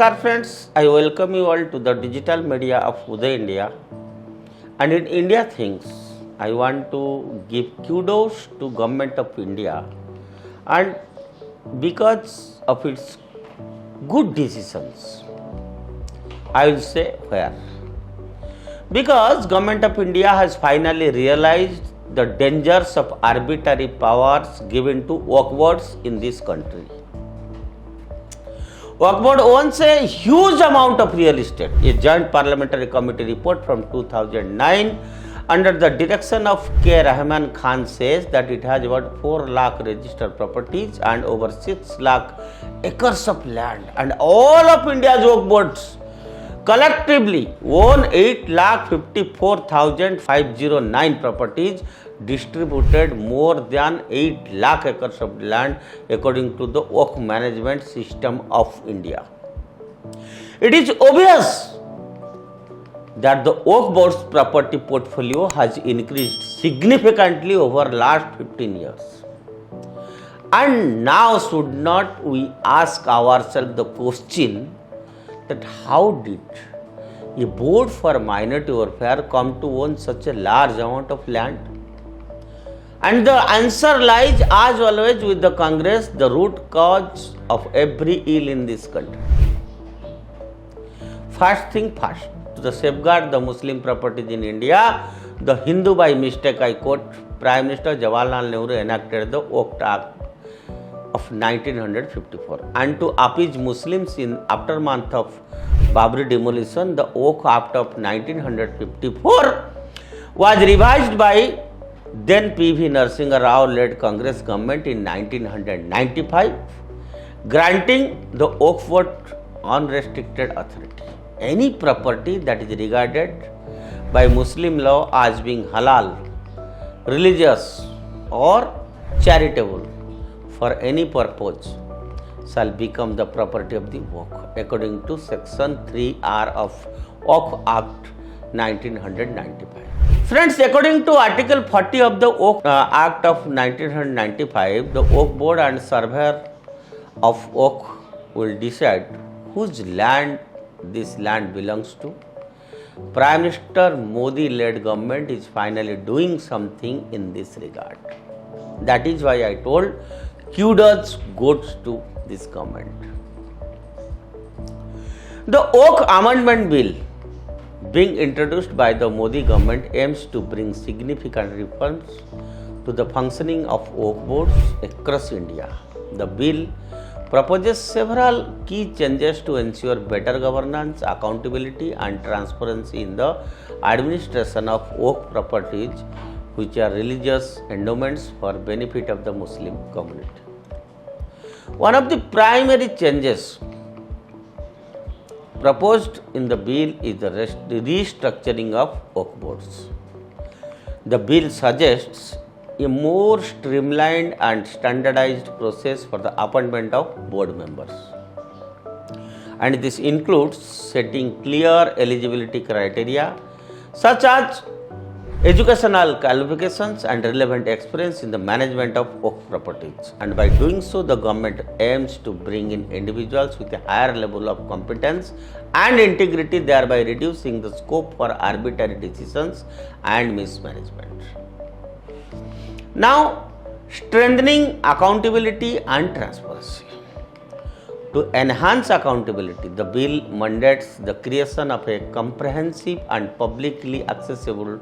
Namaskar friends, I welcome you all to the digital media of Uday India. And in India Things, I want to give kudos to Government of India and because of its good decisions. I will say where. Because Government of India has finally realized the dangers of arbitrary powers given to Waqf boards in this country. Waqf board owns a huge amount of real estate. A joint parliamentary committee report from 2009 under the direction of K. Rahman Khan says that it has about 4 lakh registered properties and over 6 lakh acres of land, and all of India's Waqf boards collectively own 8,54,509 properties distributed more than 8 lakh acres of land according to the Waqf management system of India. It is obvious that the Waqf board's property portfolio has increased significantly over last 15 years. And now should not we ask ourselves the question that how did a board for minority welfare come to own such a large amount of land? And the answer lies as always with the Congress, the root cause of every ill in this country. First thing first, to safeguard the Muslim properties in India, the Hindu by mistake, I quote, Prime Minister Jawaharlal Nehru enacted the Waqf Act of 1954, and to appease Muslims in aftermath of Babri demolition, the Waqf Act of 1954 was revised by then P.V. Narasimha Rao led Congress government in 1995, granting the Waqf board unrestricted authority. Any property that is regarded by Muslim law as being halal, religious or charitable for any purpose shall become the property of the Waqf according to section 3R of Waqf Act 1995. Friends, according to Article 40 of the Waqf Act of 1995, the Waqf board and surveyor of Waqf will decide whose land this land belongs to. Prime Minister Modi led government is finally doing something in this regard. That is why I told kudos goes to this government. The Waqf Amendment Bill being introduced by the Modi government aims to bring significant reforms to the functioning of Waqf boards across India. The bill proposes several key changes to ensure better governance, accountability and transparency in the administration of Waqf properties which are religious endowments for benefit of the Muslim community. One of the primary changes proposed in the bill is the restructuring of Waqf boards. The bill suggests a more streamlined and standardized process for the appointment of board members. And this includes setting clear eligibility criteria such as educational qualifications and relevant experience in the management of Waqf properties. And by doing so, the government aims to bring in individuals with a higher level of competence and integrity, thereby reducing the scope for arbitrary decisions and mismanagement. Now, strengthening accountability and transparency. To enhance accountability, the bill mandates the creation of a comprehensive and publicly accessible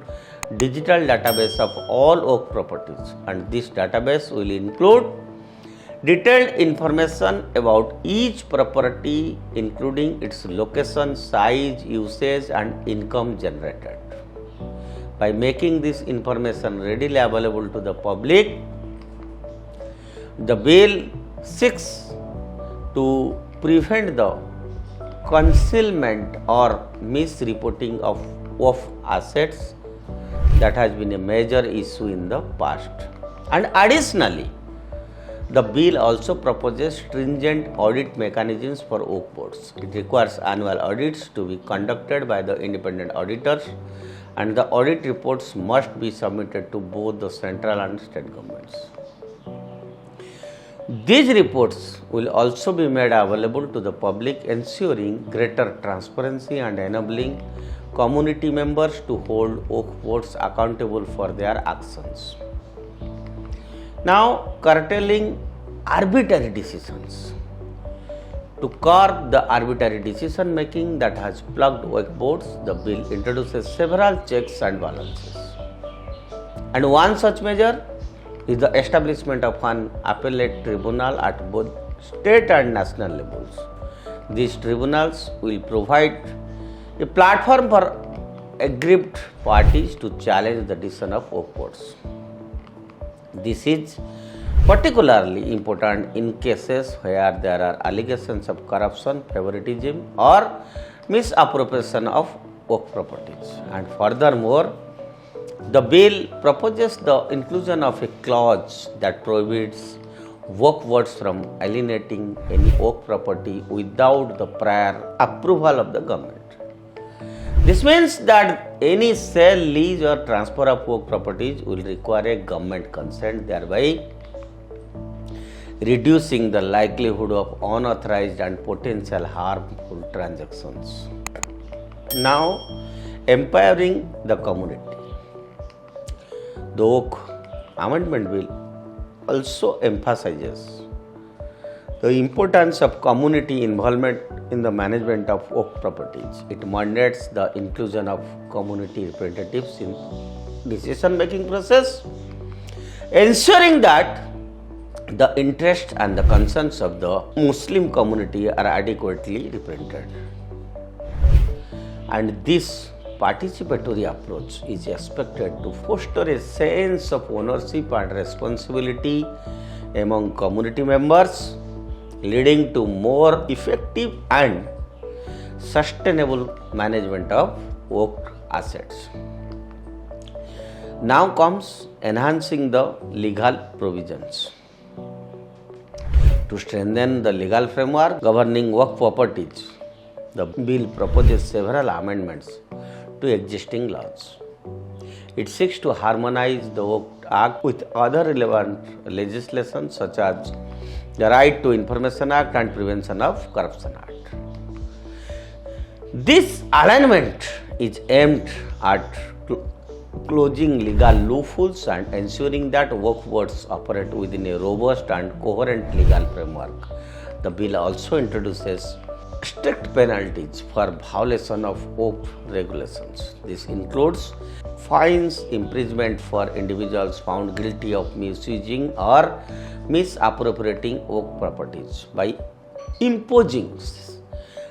digital database of all Waqf properties, and this database will include detailed information about each property including its location, size, usage and income generated. By making this information readily available to the public, the bill seeks to prevent the concealment or misreporting of Waqf assets that has been a major issue in the past. And additionally, the bill also proposes stringent audit mechanisms for Waqf boards. It requires annual audits to be conducted by the independent auditors, and the audit reports must be submitted to both the central and state governments. These reports will also be made available to the public, ensuring greater transparency and enabling community members to hold Waqf boards accountable for their actions. Now, curtailing arbitrary decisions. To curb the arbitrary decision making that has plagued Waqf boards, the bill introduces several checks and balances. And one such measure is the establishment of an appellate tribunal at both state and national levels. These tribunals will provide a platform for aggrieved parties to challenge the decision of Waqf boards. This is particularly important in cases where there are allegations of corruption, favoritism, or misappropriation of Waqf properties. And furthermore, the bill proposes the inclusion of a clause that prohibits Waqf boards from alienating any Waqf property without the prior approval of the government. This means that any sale, lease, or transfer of Waqf properties will require a government consent, thereby reducing the likelihood of unauthorized and potential harmful transactions. Now, empowering the community. The Waqf Amendment Bill also emphasizes the importance of community involvement in the management of Waqf properties. It mandates the inclusion of community representatives in decision-making process, ensuring that the interests and the concerns of the Muslim community are adequately represented. And this participatory approach is expected to foster a sense of ownership and responsibility among community members, leading to more effective and sustainable management of Waqf assets. Now comes enhancing the legal provisions. To strengthen the legal framework governing Waqf properties, the bill proposes several amendments to existing laws. It seeks to harmonize the Waqf Act with other relevant legislation such as the Right to Information Act and Prevention of Corruption Act. This alignment is aimed at closing legal loopholes and ensuring that Waqf boards operate within a robust and coherent legal framework. The bill also introduces strict penalties for violation of Waqf regulations. This includes fines, imprisonment for individuals found guilty of misusing or misappropriating Waqf properties. By imposing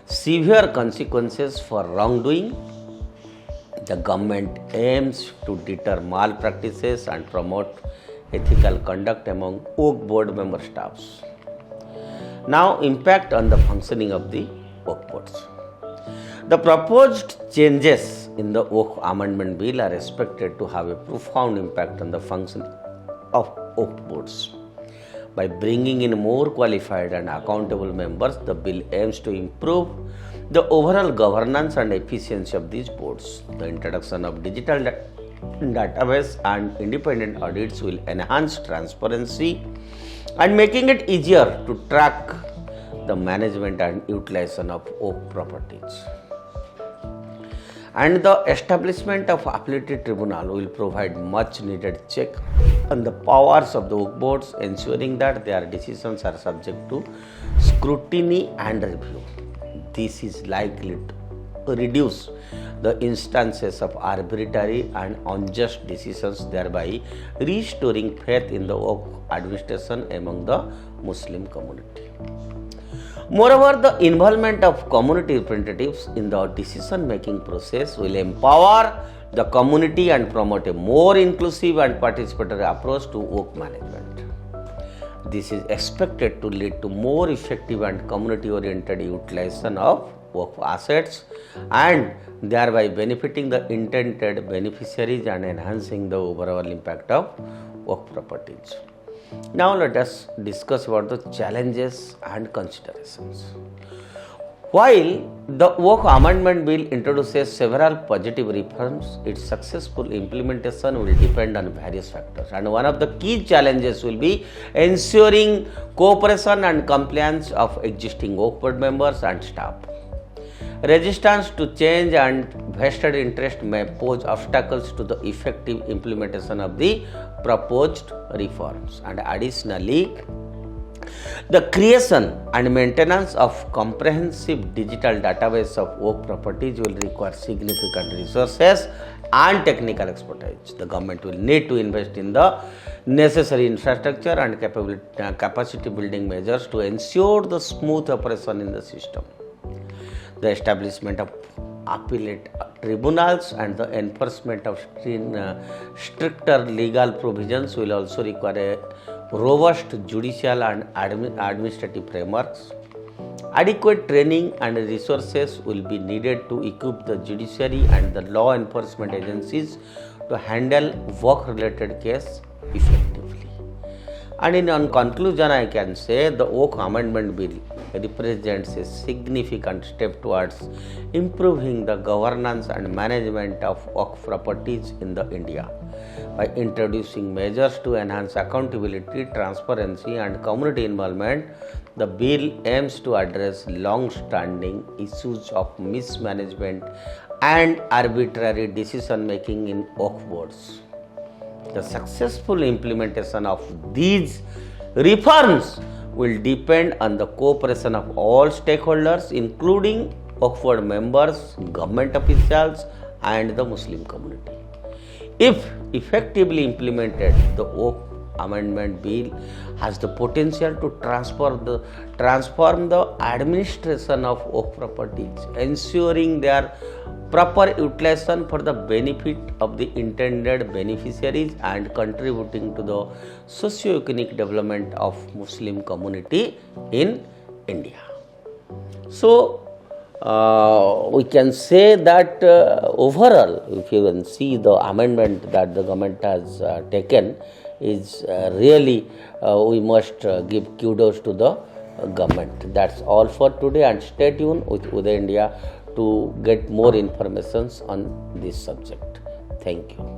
severe consequences for wrongdoing, the government aims to deter malpractices and promote ethical conduct among Waqf board member staffs. Now, impact on the functioning of the Waqf boards. The proposed changes in the Waqf Amendment Bill are expected to have a profound impact on the function of Waqf boards. By bringing in more qualified and accountable members, the bill aims to improve the overall governance and efficiency of these boards. The introduction of digital database and independent audits will enhance transparency and making it easier to track the management and utilization of Waqf properties. And the establishment of appellate tribunal will provide much needed check on the powers of the Waqf boards, ensuring that their decisions are subject to scrutiny and review. This is likely to reduce the instances of arbitrary and unjust decisions, thereby restoring faith in the Waqf administration among the Muslim community. Moreover, the involvement of community representatives in the decision-making process will empower the community and promote a more inclusive and participatory approach to Waqf management. This is expected to lead to more effective and community-oriented utilization of Waqf assets and thereby benefiting the intended beneficiaries and enhancing the overall impact of Waqf properties. Now let us discuss about the challenges and considerations. While the Waqf Amendment Bill introduces several positive reforms, its successful implementation will depend on various factors. And one of the key challenges will be ensuring cooperation and compliance of existing Waqf board members and staff. Resistance to change and vested interest may pose obstacles to the effective implementation of the proposed reforms. And additionally, the creation and maintenance of comprehensive digital database of Waqf properties will require significant resources and technical expertise. The government will need to invest in the necessary infrastructure and capacity building measures to ensure the smooth operation in the system. The establishment of appellate tribunals and the enforcement of stricter legal provisions will also require a robust judicial and administrative frameworks. Adequate training and resources will be needed to equip the judiciary and the law enforcement agencies to handle work-related cases effectively. And in conclusion, I can say the Waqf Amendment Bill represents a significant step towards improving the governance and management of Waqf properties in India. By introducing measures to enhance accountability, transparency and community involvement, the bill aims to address long-standing issues of mismanagement and arbitrary decision-making in Waqf boards. The successful implementation of these reforms will depend on the cooperation of all stakeholders, including Waqf board members, government officials, and the Muslim community. If effectively implemented, the Waqf Amendment Bill has the potential to transform the administration of Waqf properties, ensuring their proper utilization for the benefit of the intended beneficiaries and contributing to the socio-economic development of Muslim community in India. So, we can say that overall, if you can see the amendment that the government has taken is really we must give kudos to the government. That's all for today, and stay tuned with Uday India to get more information on this subject. Thank you.